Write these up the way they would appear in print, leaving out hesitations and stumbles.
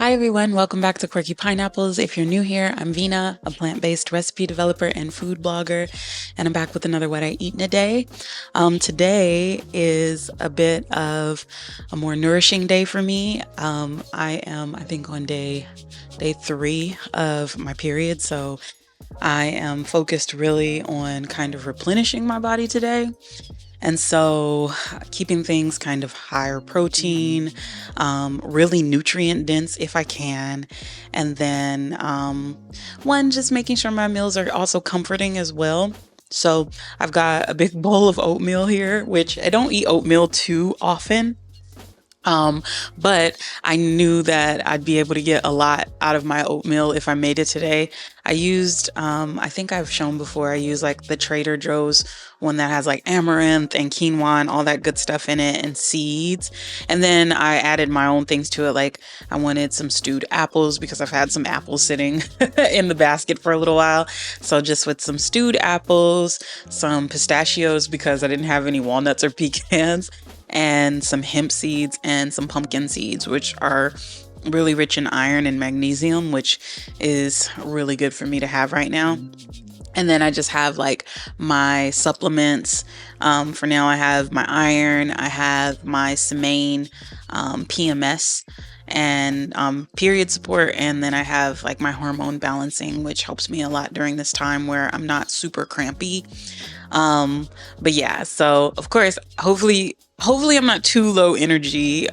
Hi everyone, welcome back to Quirky Pineapples. If you're new here, I'm Vina, a plant-based recipe developer and food blogger, and I'm back with another What I Eat in a Day. Today is a bit of a more nourishing day for me. I am, I think, on day 3 of my period, so I am focused really on kind of replenishing my body today. And so keeping things kind of higher protein, really nutrient dense if I can. And then just making sure my meals are also comforting as well. So I've got a big bowl of oatmeal here, which I don't eat oatmeal too often. But I knew that I'd be able to get a lot out of my oatmeal if I made it today. I used, I think I've shown before, I use like the Trader Joe's one that has like amaranth and quinoa and all that good stuff in it and seeds. And then I added my own things to it. Like I wanted some stewed apples because I've had some apples sitting in the basket for a little while. So just with some stewed apples, some pistachios because I didn't have any walnuts or pecans, and some hemp seeds and some pumpkin seeds, which are really rich in iron and magnesium, which is really good for me to have right now. And then I just have like my supplements. For now, I have my iron, I have my Semaine PMS and period support, and then I have like my hormone balancing, which helps me a lot during this time where I'm not super crampy. But yeah, so of course, hopefully I'm not too low energy.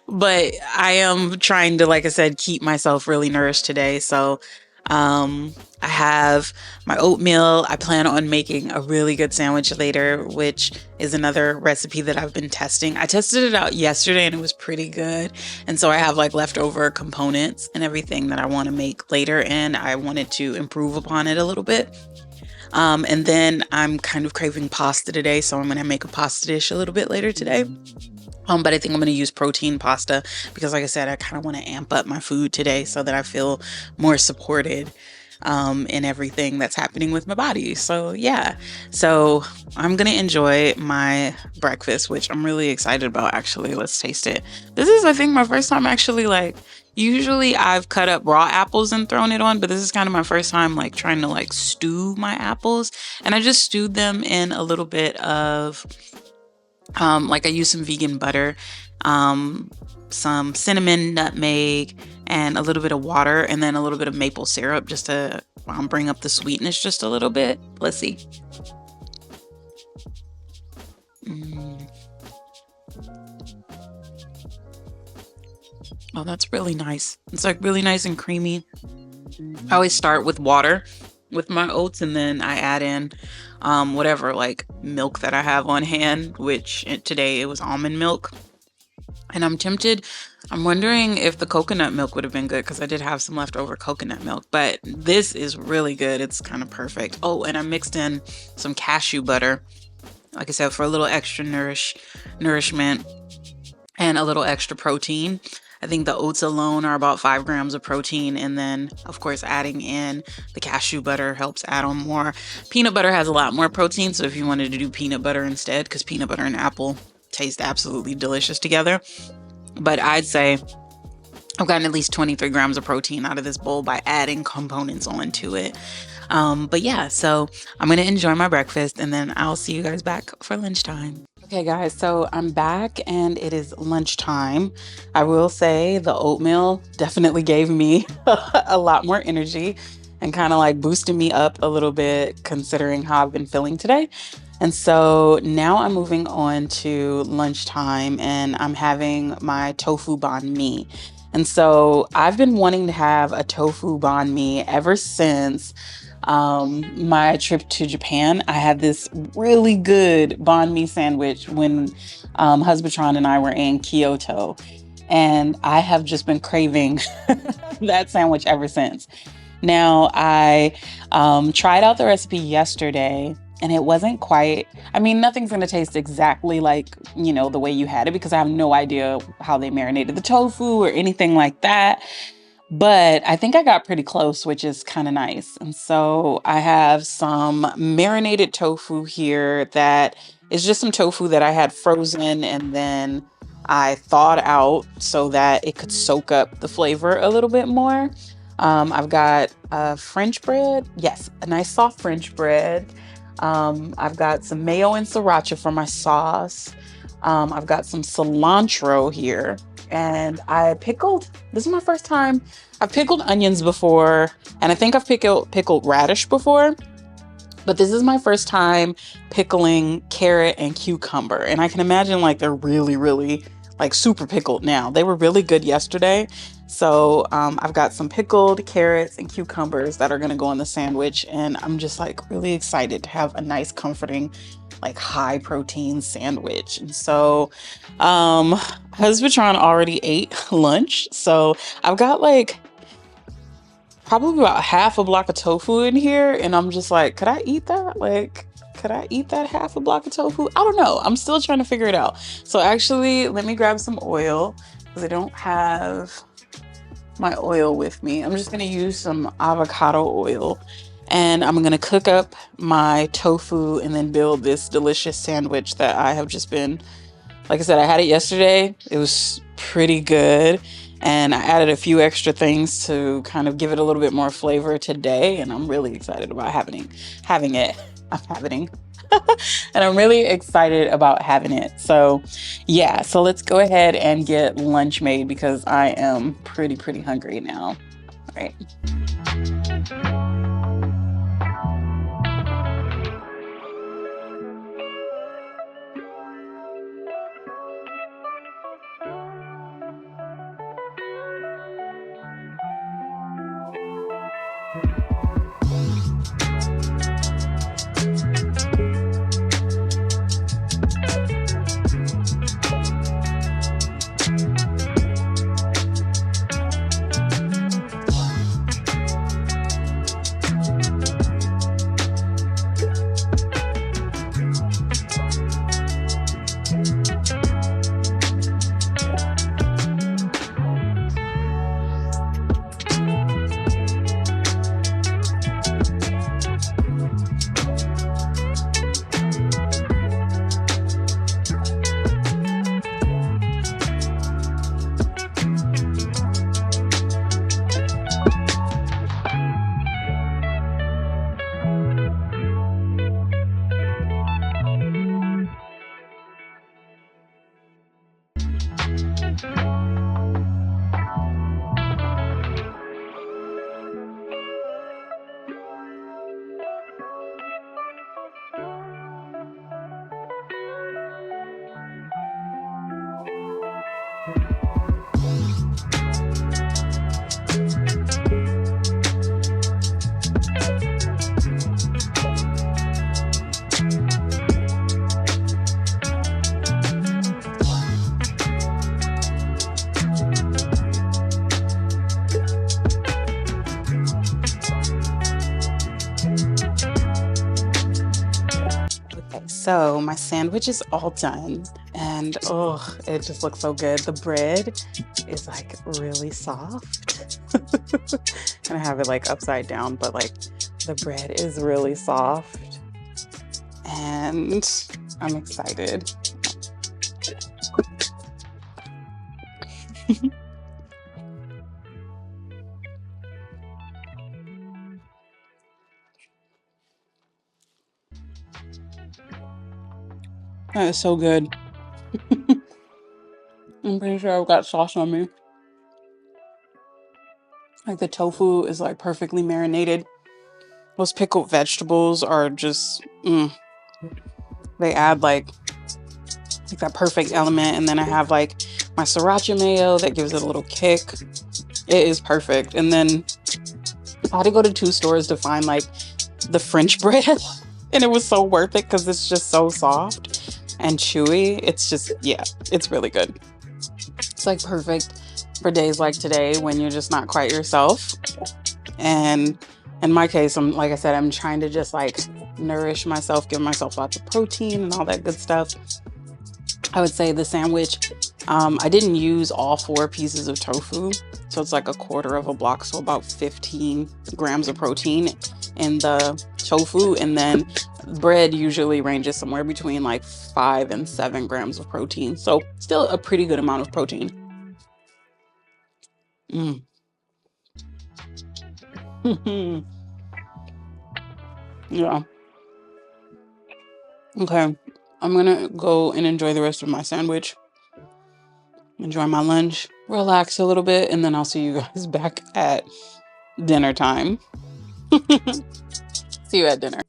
But I am trying to, like I said, keep myself really nourished today. So I have my oatmeal. I plan on making a really good sandwich later, which is another recipe that I've been testing. I tested it out yesterday and it was pretty good. And so I have like leftover components and everything that I want to make later, and I wanted to improve upon it a little bit. And then I'm kind of craving pasta today, so I'm going to make a pasta dish a little bit later today. But I think I'm going to use protein pasta because, like I said, I kind of want to amp up my food today so that I feel more supported. in everything that's happening with my body. So yeah, so I'm gonna enjoy my breakfast, which I'm really excited about. Actually, let's taste it. This is, I think, my first time actually like. Usually I've cut up raw apples and thrown it on, but this is kind of my first time like trying to like stew my apples. And I just stewed them in a little bit of like I used some vegan butter, some cinnamon, nutmeg, and a little bit of water, and then a little bit of maple syrup just to bring up the sweetness just a little bit. Let's see. Oh, that's really nice. It's like really nice and creamy. I always start with water with my oats, and then I add in whatever like milk that I have on hand, which today it was almond milk. And I'm wondering if the coconut milk would have been good because I did have some leftover coconut milk, but this is really good. It's kind of perfect. Oh, and I mixed in some cashew butter, like I said, for a little extra nourishment and a little extra protein. I think the oats alone are about 5 grams of protein. And then, of course, adding in the cashew butter helps add on more. Peanut butter has a lot more protein. So if you wanted to do peanut butter instead, because peanut butter and apple taste absolutely delicious together. But I'd say I've gotten at least 23 grams of protein out of this bowl by adding components onto it. But yeah, so I'm going to enjoy my breakfast and then I'll see you guys back for lunchtime. Okay, guys, so I'm back and it is lunchtime. I will say the oatmeal definitely gave me a lot more energy and kind of like boosted me up a little bit considering how I've been feeling today. And so now I'm moving on to lunchtime and I'm having my Tofu Banh Mi. And so I've been wanting to have a Tofu Banh Mi ever since my trip to Japan. I had this really good banh mi sandwich when Husbandtron and I were in Kyoto, and I have just been craving that sandwich ever since. Now, I tried out the recipe yesterday, and it wasn't quite, I mean, nothing's going to taste exactly like, you know, the way you had it because I have no idea how they marinated the tofu or anything like that. But I think I got pretty close, which is kind of nice. And so I have some marinated tofu here that is just some tofu that I had frozen and then I thawed out so that it could soak up the flavor a little bit more. I've got French bread. Yes, a nice soft French bread. I've got some mayo and sriracha for my sauce. I've got some cilantro here. And this is my first time. I've pickled onions before, and I think I've pickled radish before, but this is my first time pickling carrot and cucumber. And I can imagine like they're really, really like super pickled now. They were really good yesterday. So I've got some pickled carrots and cucumbers that are going to go on the sandwich. And I'm just like really excited to have a nice, comforting, like high protein sandwich. And so Husbandtron already ate lunch. So I've got like probably about half a block of tofu in here. And I'm just like, could I eat that? Like, could I eat that half a block of tofu? I don't know. I'm still trying to figure it out. So actually, let me grab some oil because I don't have my oil with me. I'm just going to use some avocado oil. And I'm going to cook up my tofu and then build this delicious sandwich that I have just been, like I said, I had it yesterday. It was pretty good. And I added a few extra things to kind of give it a little bit more flavor today. And I'm really excited about having it. And I'm really excited about having it. So yeah, so let's go ahead and get lunch made because I am pretty hungry now. All right. So my sandwich is all done and oh, it just looks so good. The bread is like really soft. And I have it like upside down, but like the bread is really soft and I'm excited. That is so good. I'm pretty sure I've got sauce on me. Like the tofu is like perfectly marinated. Those pickled vegetables are just, they add like that perfect element. And then I have like my Sriracha Mayo that gives it a little kick. It is perfect. And then I had to go to 2 stores to find like the French bread. And it was so worth it because it's just so soft and chewy. It's just, yeah, it's really good. It's like perfect for days like today when you're just not quite yourself. And in my case, like I said, I'm trying to just like nourish myself, give myself lots of protein and all that good stuff. I would say the sandwich, I didn't use all 4 pieces of tofu. So it's like a quarter of a block. So about 15 grams of protein in the tofu. And then bread usually ranges somewhere between like 5 and 7 grams of protein. So still a pretty good amount of protein. Yeah. Okay. I'm gonna go and enjoy the rest of my sandwich. Enjoy my lunch, relax a little bit, and then I'll see you guys back at dinner time. See you at dinner.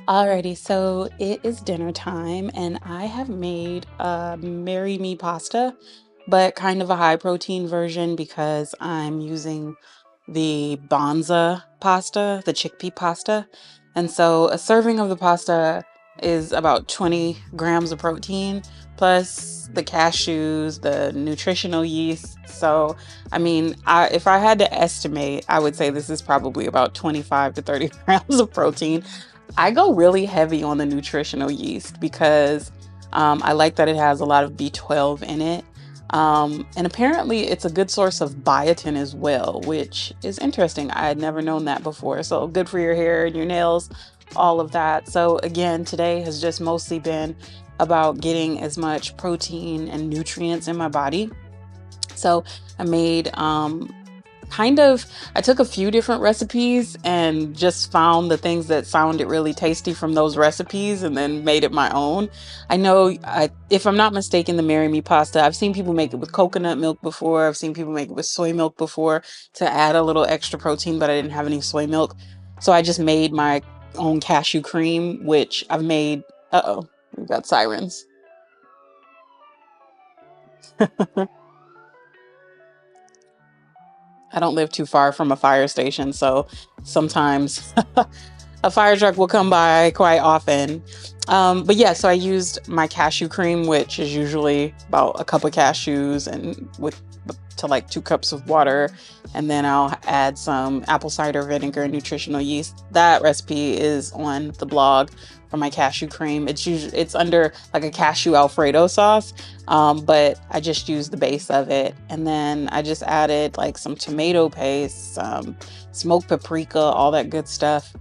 Alrighty, so it is dinner time, and I have made Marry Me pasta but kind of a high protein version because I'm using the Banza pasta, the chickpea pasta. And so a serving of the pasta is about 20 grams of protein plus the cashews, the nutritional yeast. So, I mean, if I had to estimate, I would say this is probably about 25 to 30 grams of protein. I go really heavy on the nutritional yeast because I like that it has a lot of B12 in it. And apparently it's a good source of biotin as well, which is interesting. I had never known that before. So good for your hair and your nails, all of that. So again, today has just mostly been about getting as much protein and nutrients in my body. So I made I took a few different recipes and just found the things that sounded really tasty from those recipes and then made it my own. I know, if I'm not mistaken, the Marry Me pasta, I've seen people make it with coconut milk before. I've seen people make it with soy milk before to add a little extra protein, but I didn't have any soy milk. So I just made my own cashew cream, which I've made. Uh-oh, we've got sirens. I don't live too far from a fire station, so sometimes a fire truck will come by quite often. But yeah, so I used my cashew cream, which is usually about a cup of cashews and to like 2 cups of water. And then I'll add some apple cider vinegar, nutritional yeast. That recipe is on the blog for my cashew cream. It's under like a cashew Alfredo sauce. But I just used the base of it. And then I just added like some tomato paste, some smoked paprika, all that good stuff,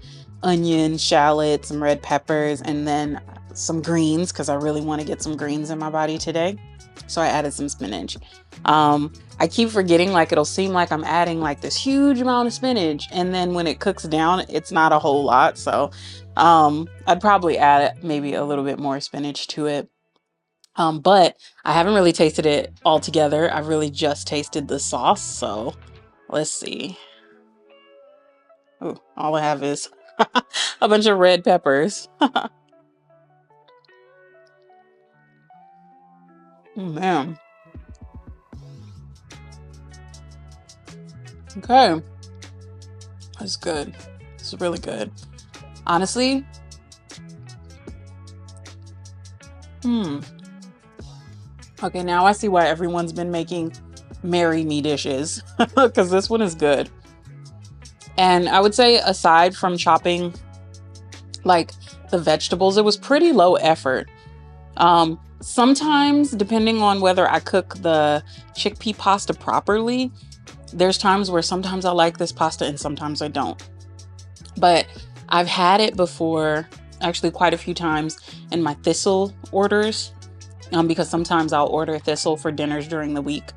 onion, shallot, some red peppers, and then some greens because I really want to get some greens in my body today. So I added some spinach. I keep forgetting, like it'll seem like I'm adding like this huge amount of spinach, and then when it cooks down, it's not a whole lot. So I'd probably add maybe a little bit more spinach to it. But I haven't really tasted it all together. I've really just tasted the sauce. So let's see. Ooh, all I have is a bunch of red peppers. Man. Okay. That's good. It's really good. Honestly. Okay, now I see why everyone's been making Marry Me dishes because this one is good. And I would say aside from chopping like the vegetables, it was pretty low effort. Sometimes, depending on whether I cook the chickpea pasta properly, there's times where sometimes I like this pasta and sometimes I don't. But I've had it before, actually quite a few times in my thistle orders, because sometimes I'll order thistle for dinners during the week,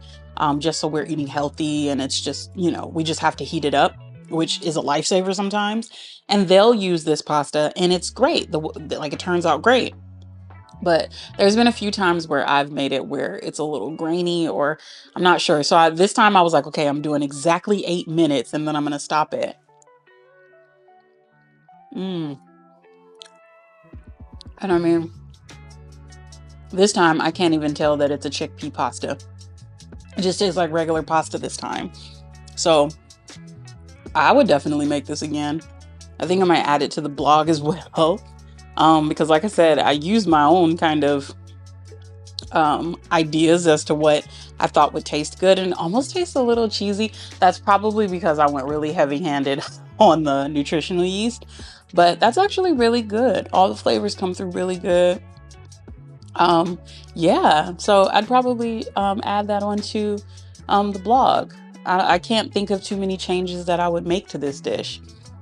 just so we're eating healthy and it's just, we just have to heat it up, which is a lifesaver sometimes. And they'll use this pasta and it's great. Like it turns out great. But there's been a few times where I've made it where it's a little grainy or I'm not sure. So this time I was like, okay, I'm doing exactly 8 minutes and then I'm going to stop it. And I mean, this time I can't even tell that it's a chickpea pasta. It just tastes like regular pasta this time. So I would definitely make this again. I think I might add it to the blog as well. Because like I said, I used my own kind of ideas as to what I thought would taste good and almost tastes a little cheesy. That's probably because I went really heavy-handed on the nutritional yeast, but that's actually really good. All the flavors come through really good. Yeah, so I'd probably add that onto the blog. I can't think of too many changes that I would make to this dish.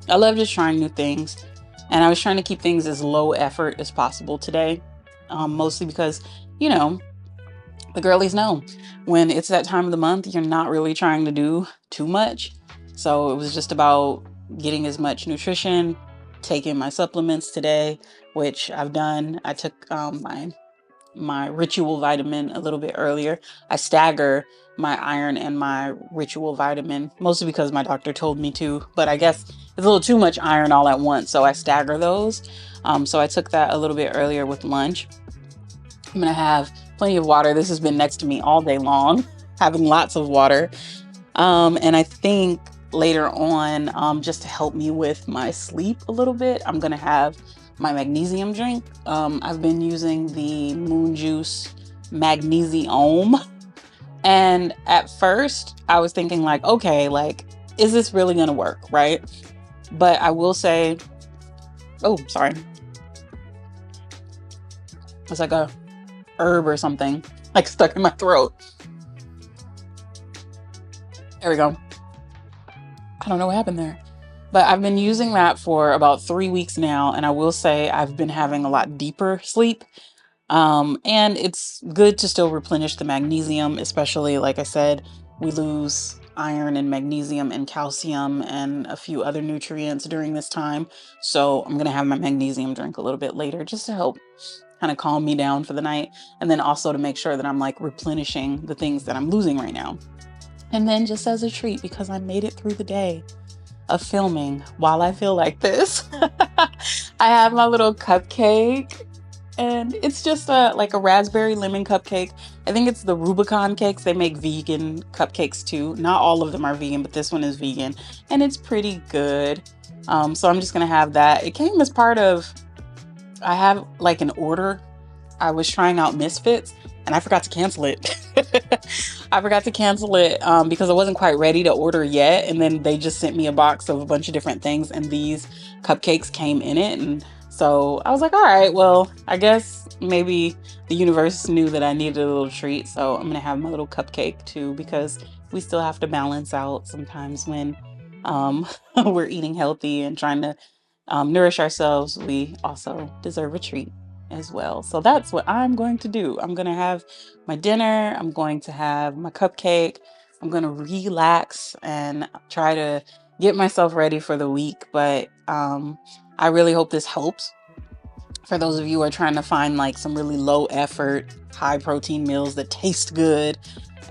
I love just trying new things. And I was trying to keep things as low effort as possible today, mostly because, the girlies know when it's that time of the month, you're not really trying to do too much. So it was just about getting as much nutrition, taking my supplements today, which I've done. I took my ritual vitamin a little bit earlier. I stagger my iron and my ritual vitamin, mostly because my doctor told me to, but I guess it's a little too much iron all at once, so I stagger those. So I took that a little bit earlier with lunch. I'm gonna have plenty of water. This has been next to me all day long, having lots of water. And I think later on, just to help me with my sleep a little bit, I'm gonna have my magnesium drink. I've been using the Moon Juice Magnesium. And at first I was thinking like, okay, like, is this really gonna work, right? But I will say, oh, sorry. It's like a herb or something, like stuck in my throat. There we go. I don't know what happened there. But I've been using that for about 3 weeks now, and I will say I've been having a lot deeper sleep. And it's good to still replenish the magnesium, especially like I said, we lose iron and magnesium and calcium and a few other nutrients during this time. So I'm gonna have my magnesium drink a little bit later just to help kind of calm me down for the night. And then also to make sure that I'm like replenishing the things that I'm losing right now. And then just as a treat, because I made it through the day of filming while I feel like this, I have my little cupcake. And it's just like a raspberry lemon cupcake. I think it's the Rubicon cakes. They make vegan cupcakes too. Not all of them are vegan, but this one is vegan. And it's pretty good. So I'm just going to have that. It came as part of, I have like an order. I was trying out Misfits and I forgot to cancel it. I forgot to cancel it because I wasn't quite ready to order yet. And then they just sent me a box of a bunch of different things. And these cupcakes came in it. And so I was like, all right, well, I guess maybe the universe knew that I needed a little treat. So I'm going to have my little cupcake too, because we still have to balance out sometimes when we're eating healthy and trying to nourish ourselves. We also deserve a treat as well. So that's what I'm going to do. I'm going to have my dinner. I'm going to have my cupcake. I'm going to relax and try to get myself ready for the week. But I really hope this helps for those of you who are trying to find like some really low effort, high protein meals that taste good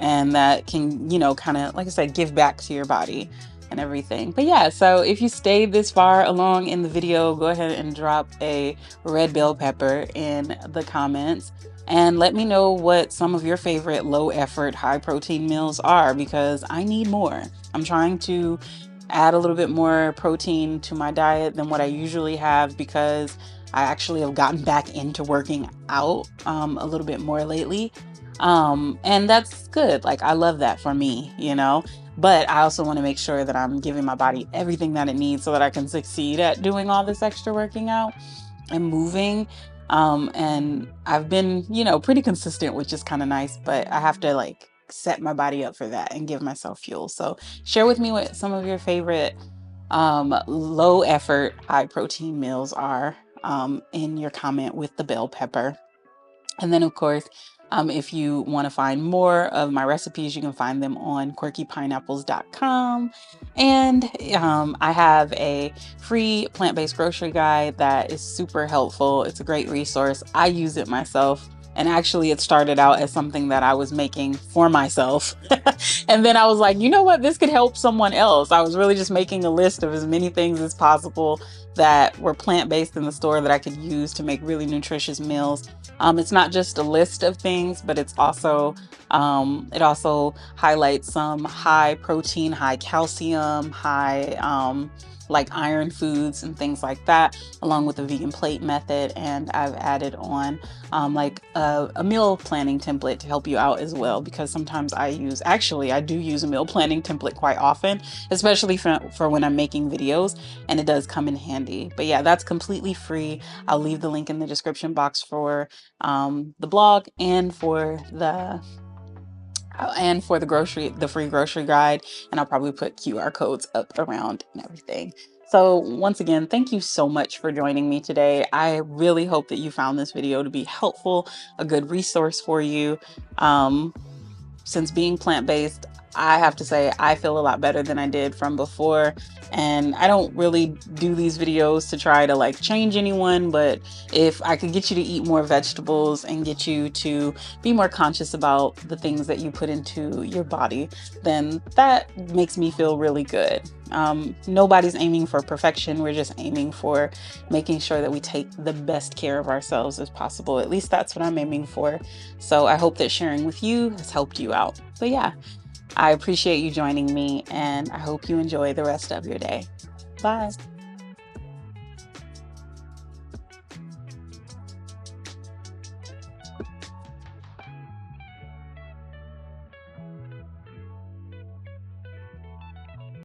and that can, you know, kind of, like I said, give back to your body and everything. But yeah, so if you stayed this far along in the video, go ahead and drop a red bell pepper in the comments and let me know what some of your favorite low effort, high protein meals are, because I need more. I'm trying to add a little bit more protein to my diet than what I usually have, because I actually have gotten back into working out a little bit more lately. And that's good. Like, I love that for me, you know, but I also want to make sure that I'm giving my body everything that it needs so that I can succeed at doing all this extra working out and moving. And I've been, you know, pretty consistent, which is kind of nice, but I have to like set my body up for that and give myself fuel. So share with me what some of your favorite low effort, high protein meals are in your comment with the bell pepper. And then, of course, if you want to find more of my recipes, you can find them on quirkypineapples.com. And I have a free plant-based grocery guide that is super helpful. It's a great resource. I use it myself. And actually, it started out as something that I was making for myself. And then I was like, you know what? This could help someone else. I was really just making a list of as many things as possible that were plant-based in the store that I could use to make really nutritious meals. It's not just a list of things, but it's also it also highlights some high protein, high calcium, high like iron foods and things like that, along with the vegan plate method. And I've added on like a meal planning template to help you out as well, because sometimes I do use a meal planning template quite often, especially for when I'm making videos, and it does come in handy. But yeah, that's completely free. I'll leave the link in the description box for the blog and for the the free grocery guide, and I'll probably put QR codes up around and everything. So once again, thank you so much for joining me today. I really hope that you found this video to be helpful, a good resource for you. Since being plant-based, I have to say I feel a lot better than I did from before. And I don't really do these videos to try to like change anyone, but if I could get you to eat more vegetables and get you to be more conscious about the things that you put into your body, then that makes me feel really good. Nobody's aiming for perfection. We're just aiming for making sure that we take the best care of ourselves as possible. At least that's what I'm aiming for. So I hope that sharing with you has helped you out. But yeah, I appreciate you joining me, and I hope you enjoy the rest of your day. Bye.